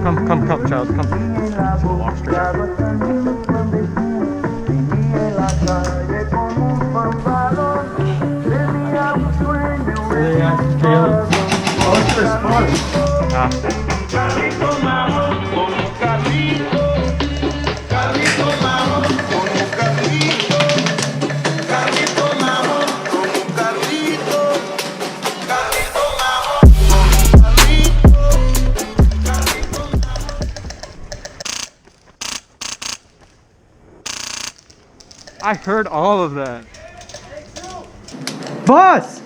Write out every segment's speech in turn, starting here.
Come, child, come. Walk straight. Caleb. Oh, it's this fun. Carrito marrón con un carrito, carrito marrón con un carrito, carrito marrón con un carrito, carrito marrón con un carrito, I heard all of that. Bus!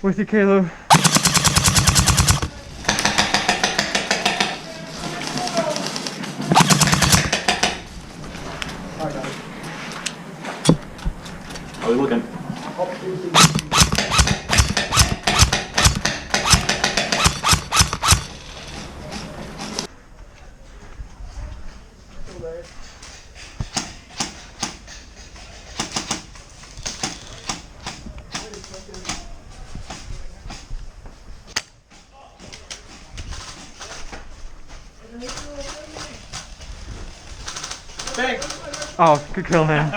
With you, Caleb. How are we looking? Oh, good kill, man.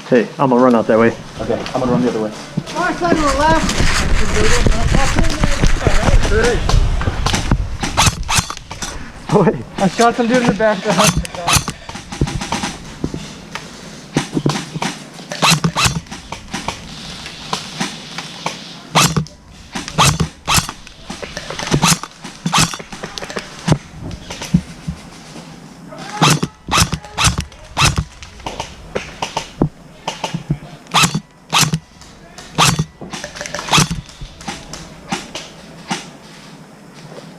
Hey, I'm gonna run out that way. Okay, I'm gonna run the other way. Far side to the left. Oh, wait. I shot some dude in the back.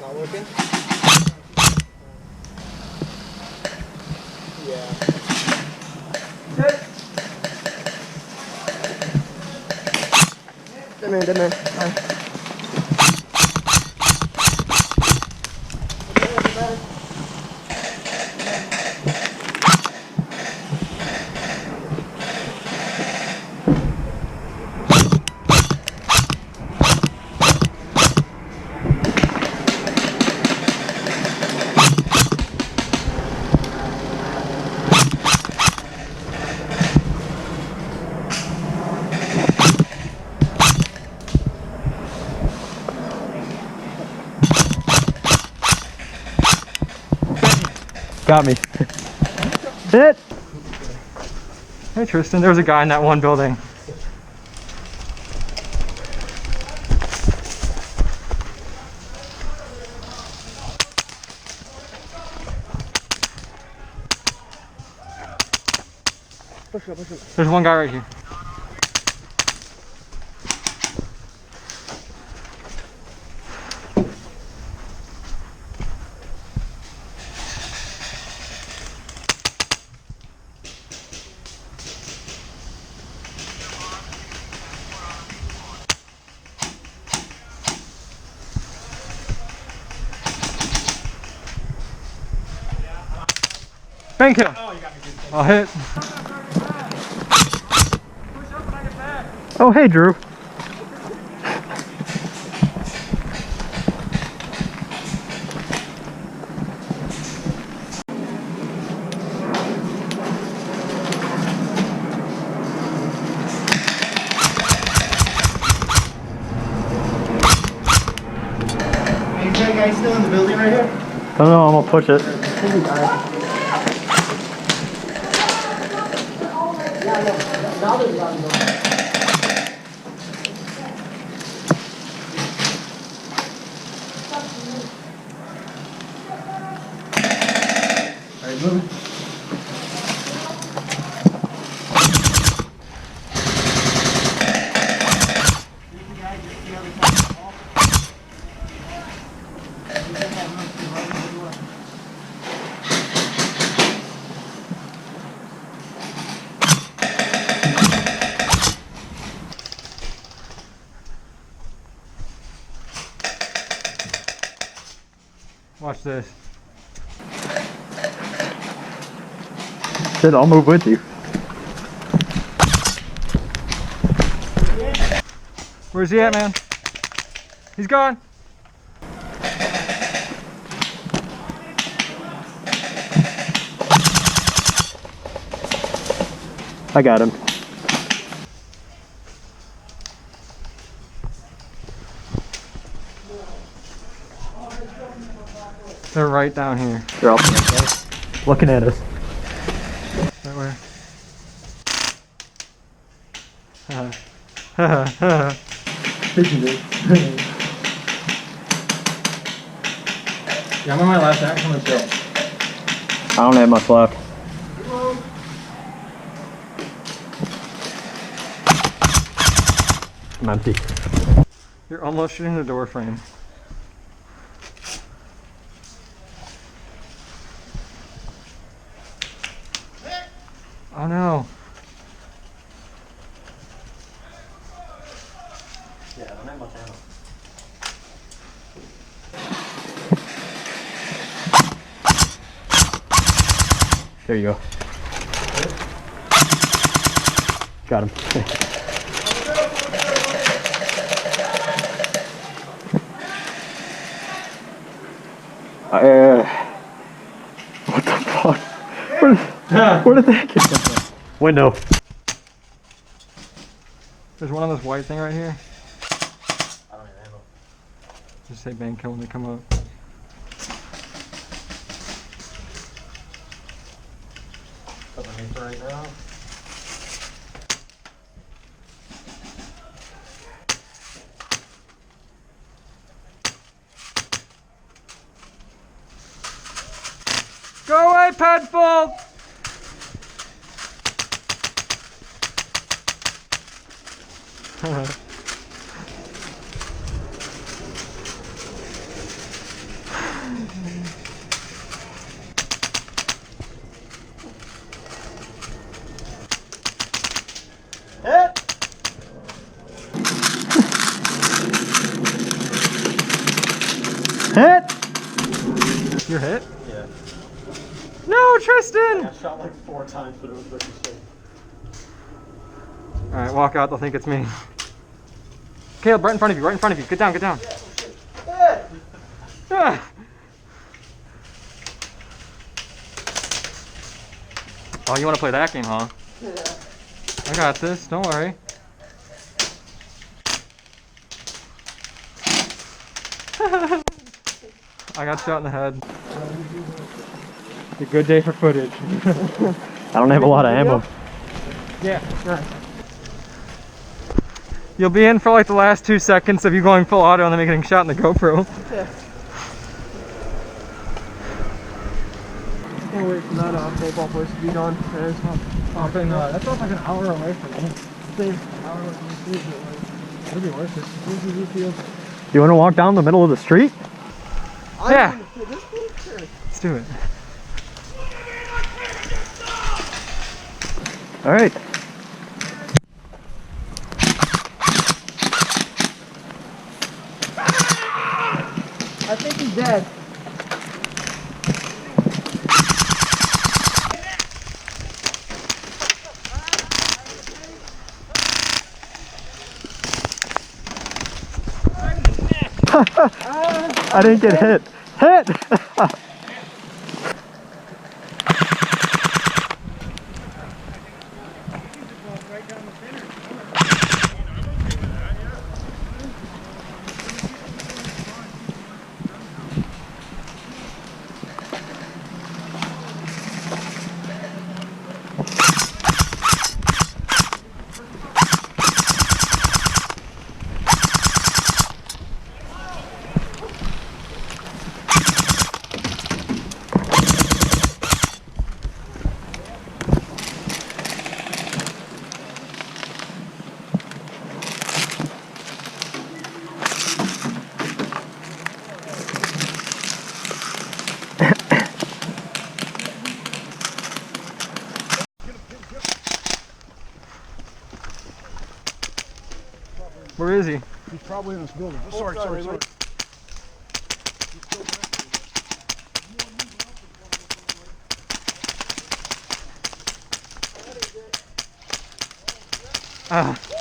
Not working? Yeah. Dead man. Got me. Hit! Hey, Tristan, there was a guy in that one building. Push up. There's one guy right here. Thank you. I'll hit. Oh, hey, Drew. Is that guy still in the building right here? I don't know, I'm gonna push it. Now there's one. Alright, moving. Watch this. Shit, I'll move with you. Where's he at, man? He's gone. I got him. They're right down here. They're all looking at us. Right where? Haha. Yeah, I'm on my last action on the show. I don't have much left. I'm empty. You're almost shooting the door frame. Oh no. Yeah, I don't have much ammo. There you go. Got him. What the fuck? Where did that get from? Window. There's one on this white thing right here. I don't have ammo. Just say Banco when they come up. Underneath right now. Go away, Padfold! Hit! You're hit? Yeah. No, Tristan! I shot like 4 times, but it was ricochet. Alright, walk out, they'll think it's me. Caleb, right in front of you, right in front of you. Get down, get down. Ah. Oh, you want to play that game, huh? Yeah. I got this, don't worry. I got shot in the head. It's a good day for footage. I don't have a lot of ammo. Yeah, sure. You'll be in for like the last 2 seconds of you going full auto and then me getting shot in the GoPro. Yeah. Can't wait for that football place to be done. It's not Okay, no, that's not like an hour away from me. same hour like this, but like, it'll be worth it. This is the field. You want to walk down the middle of the street? Yeah. This one? Sure. Let's do it. All right. I think he's dead. I didn't get hit. Hit! Where is he? He's probably in this building. Oh, sorry. Ah.